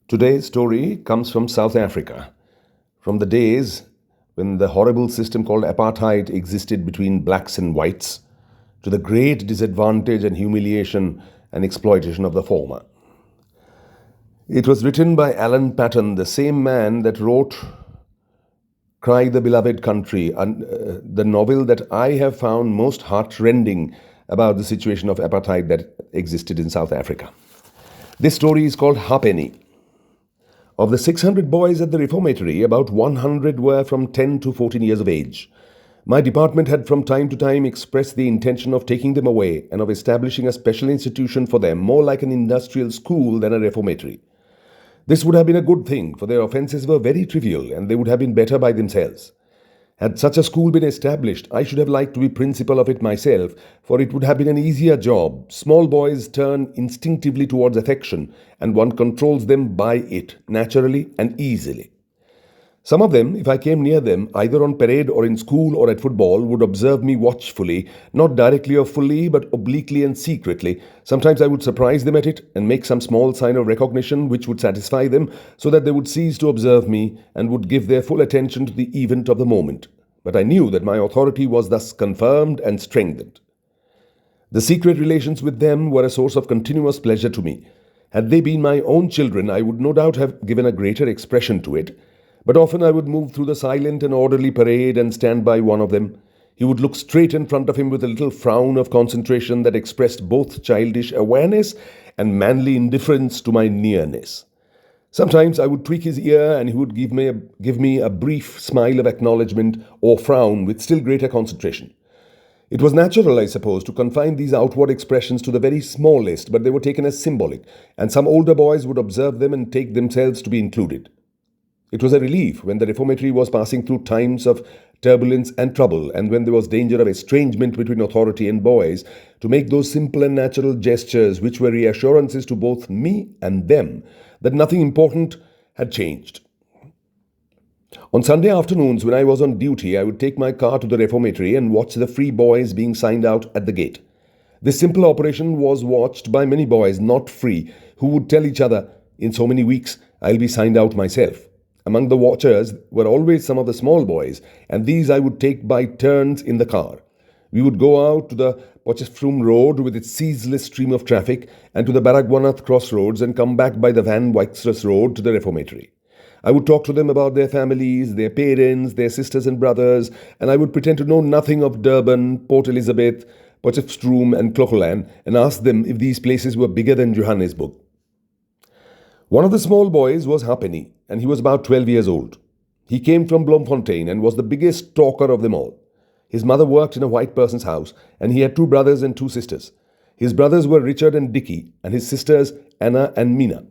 Today's story comes from South Africa, from the days when the horrible system called apartheid existed between blacks and whites, to the great disadvantage and humiliation and exploitation of the former. It was written by Alan Paton, the same man that wrote Cry the Beloved Country, the novel that I have found most heartrending about the situation of apartheid that existed in South Africa. This story is called Halfpenny. Of the 600 boys at the reformatory, about 100 were from 10 to 14 years of age. My department had from time to time expressed the intention of taking them away and of establishing a special institution for them, more like an industrial school than a reformatory. This would have been a good thing, for their offences were very trivial and they would have been better by themselves. Had such a school been established, I should have liked to be principal of it myself, for it would have been an easier job. Small boys turn instinctively towards affection, and one controls them by it, naturally and easily. Some of them, if I came near them, either on parade or in school or at football, would observe me watchfully, not directly or fully, but obliquely and secretly. Sometimes I would surprise them at it and make some small sign of recognition which would satisfy them, so that they would cease to observe me and would give their full attention to the event of the moment. But I knew that my authority was thus confirmed and strengthened. The secret relations with them were a source of continuous pleasure to me. Had they been my own children, I would no doubt have given a greater expression to it. But often I would move through the silent and orderly parade and stand by one of them. He would look straight in front of him with a little frown of concentration that expressed both childish awareness and manly indifference to my nearness. Sometimes I would tweak his ear and he would give me a brief smile of acknowledgement or frown with still greater concentration. It was natural, I suppose, to confine these outward expressions to the very smallest, but they were taken as symbolic, and some older boys would observe them and take themselves to be included. It was a relief when the reformatory was passing through times of turbulence and trouble, and when there was danger of estrangement between authority and boys, to make those simple and natural gestures which were reassurances to both me and them that nothing important had changed. On Sunday afternoons, when I was on duty, I would take my car to the reformatory and watch the free boys being signed out at the gate. This simple operation was watched by many boys not free, who would tell each other, "In so many weeks, I'll be signed out myself." Among the watchers were always some of the small boys, and these I would take by turns in the car. We would go out to the Potchefstroom Road with its ceaseless stream of traffic and to the Baragwanath crossroads and come back by the Van Wyckstraat Road to the reformatory. I would talk to them about their families, their parents, their sisters and brothers, and I would pretend to know nothing of Durban, Port Elizabeth, Potchefstroom and Clocolan and ask them if these places were bigger than Johannesburg. One of the small boys was Halfpenny, and he was about 12 years old. He came from Bloemfontein and was the biggest talker of them all. His mother worked in a white person's house, and he had 2 brothers and 2 sisters. His brothers were Richard and Dickie, and his sisters Anna and Mina.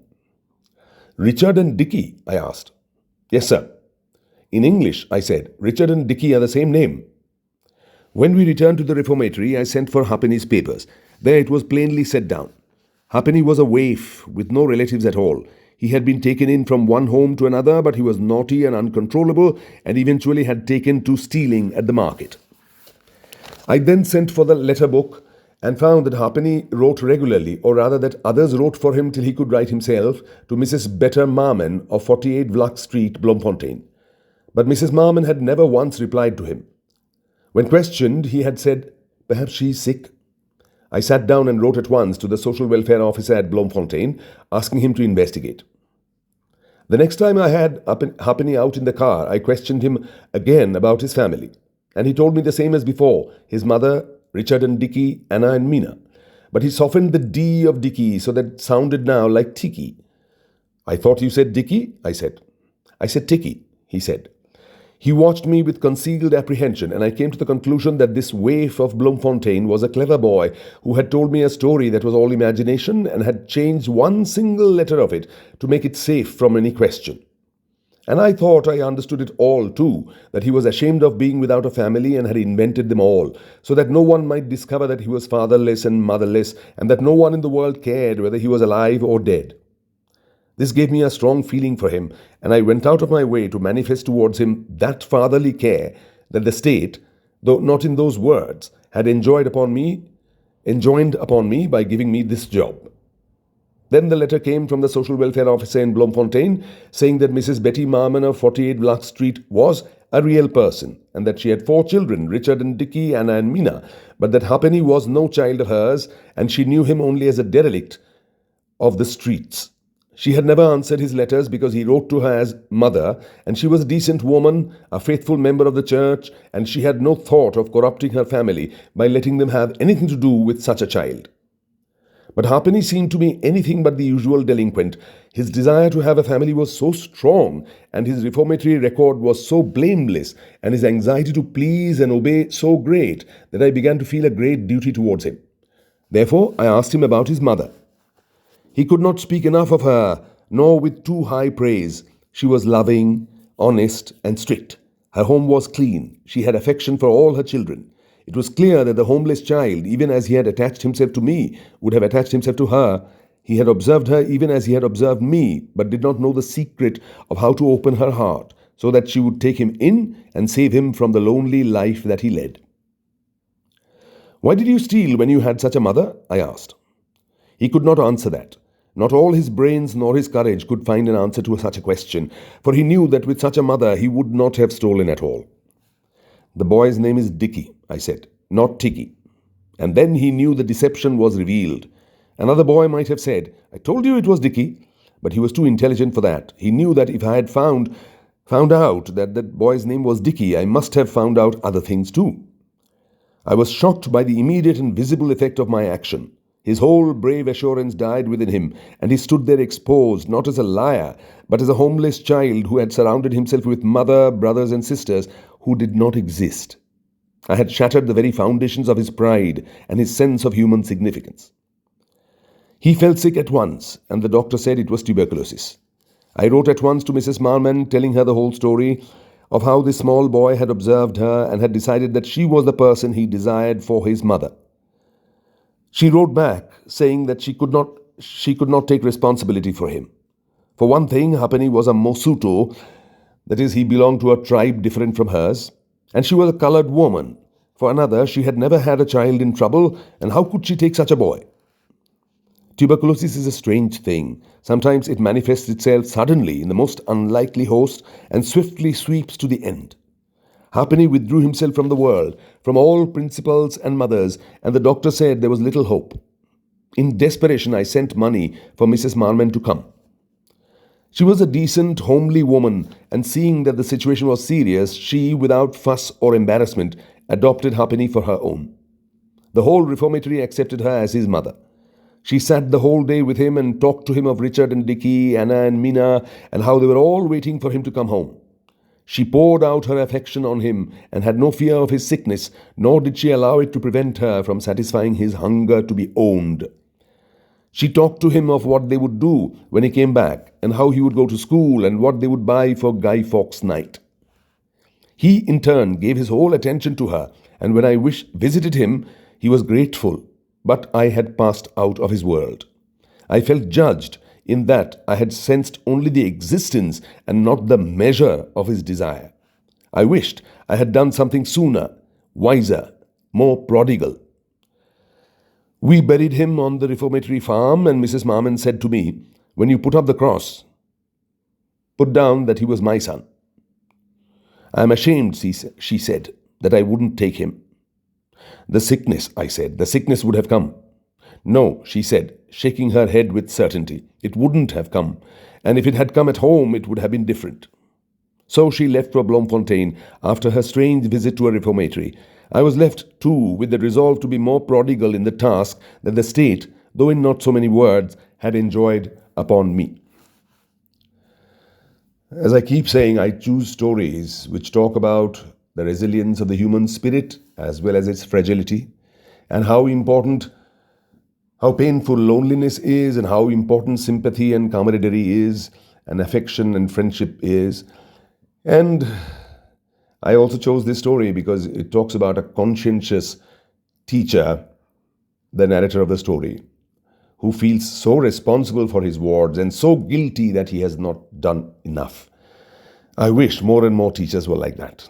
"Richard and Dickie?" I asked. "Yes, sir." "In English," I said, "Richard and Dickie are the same name." When we returned to the reformatory, I sent for Halfpenny's papers. There it was plainly set down. Halfpenny was a waif with no relatives at all. He had been taken in from one home to another, but he was naughty and uncontrollable and eventually had taken to stealing at the market. I then sent for the letter book and found that Halfpenny wrote regularly, or rather that others wrote for him till he could write himself, to Mrs. Better Marman of 48 Vlak Street, Bloemfontein. But Mrs. Marman had never once replied to him. When questioned, he had said, "Perhaps she is sick." I sat down and wrote at once to the social welfare officer at Bloemfontein, asking him to investigate. The next time I had Halfpenny out in the car, I questioned him again about his family. And he told me the same as before, his mother, Richard and Dickie, Anna and Mina. But he softened the D of Dickie so that it sounded now like Tiki. "I thought you said Dickie," I said. "I said Tiki," he said. He watched me with concealed apprehension, and I came to the conclusion that this waif of Bloemfontein was a clever boy who had told me a story that was all imagination and had changed one single letter of it to make it safe from any question. And I thought I understood it all too, that he was ashamed of being without a family and had invented them all, so that no one might discover that he was fatherless and motherless, and that no one in the world cared whether he was alive or dead. This gave me a strong feeling for him, and I went out of my way to manifest towards him that fatherly care that the state, though not in those words, had enjoined upon me by giving me this job. Then the letter came from the social welfare officer in Bloemfontein saying that Mrs. Betty Marmon of 48 Black Street was a real person and that she had 4 children, Richard and Dickie, Anna and Mina, but that Halfpenny was no child of hers and she knew him only as a derelict of the streets. She had never answered his letters because he wrote to her as mother, and she was a decent woman, a faithful member of the church, and she had no thought of corrupting her family by letting them have anything to do with such a child. But Halfpenny seemed to me anything but the usual delinquent. His desire to have a family was so strong, and his reformatory record was so blameless, and his anxiety to please and obey so great, that I began to feel a great duty towards him. Therefore, I asked him about his mother. He could not speak enough of her, nor with too high praise. She was loving, honest, and strict. Her home was clean. She had affection for all her children. It was clear that the homeless child, even as he had attached himself to me, would have attached himself to her. He had observed her even as he had observed me, but did not know the secret of how to open her heart, so that she would take him in and save him from the lonely life that he led. "Why did you steal when you had such a mother?" I asked. He could not answer that. Not all his brains nor his courage could find an answer to such a question, for he knew that with such a mother he would not have stolen at all. "The boy's name is Dickie," I said, "not Ticky." And then he knew the deception was revealed. Another boy might have said, "I told you it was Dickie," but he was too intelligent for that. He knew that if I had found out that that boy's name was Dickie, I must have found out other things too. I was shocked by the immediate and visible effect of my action. His whole brave assurance died within him, and he stood there exposed, not as a liar, but as a homeless child who had surrounded himself with mother, brothers, and sisters who did not exist. I had shattered the very foundations of his pride and his sense of human significance. He fell sick at once, and the doctor said it was tuberculosis. I wrote at once to Mrs. Marmon, telling her the whole story of how this small boy had observed her and had decided that she was the person he desired for his mother. She wrote back saying that she could not take responsibility for him. For one thing, Halfpenny was a Mosuto, that is, he belonged to a tribe different from hers, and she was a colored woman. For another, she had never had a child in trouble, and how could she take such a boy? Tuberculosis is a strange thing. Sometimes it manifests itself suddenly in the most unlikely host and swiftly sweeps to the end. Halfpenny withdrew himself from the world, from all principals and mothers, and the doctor said there was little hope. In desperation, I sent money for Mrs. Marmon to come. She was a decent, homely woman, and seeing that the situation was serious, she, without fuss or embarrassment, adopted Halfpenny for her own. The whole reformatory accepted her as his mother. She sat the whole day with him and talked to him of Richard and Dickie, Anna and Mina, and how they were all waiting for him to come home. She poured out her affection on him and had no fear of his sickness, nor did she allow it to prevent her from satisfying his hunger to be owned. She talked to him of what they would do when he came back, and how he would go to school, and what they would buy for Guy Fawkes night. He, in turn, gave his whole attention to her, and when I visited him, he was grateful, but I had passed out of his world. I felt judged in that I had sensed only the existence and not the measure of his desire. I wished I had done something sooner, wiser, more prodigal. We buried him on the reformatory farm, and Mrs. Marmon said to me, "When you put up the cross, put down that he was my son." "I am ashamed," she said, "that I wouldn't take him." "The sickness," I said, "the sickness would have come." "No," she said, shaking her head with certainty, "it wouldn't have come, and if it had come at home, it would have been different." So she left for Bloemfontein after her strange visit to a reformatory. I was left, too, with the resolve to be more prodigal in the task that the state, though in not so many words, had enjoined upon me. As I keep saying, I choose stories which talk about the resilience of the human spirit as well as its fragility, and how painful loneliness is, and how important sympathy and camaraderie is, and affection and friendship is. And I also chose this story because it talks about a conscientious teacher, the narrator of the story, who feels so responsible for his wards and so guilty that he has not done enough. I wish more and more teachers were like that.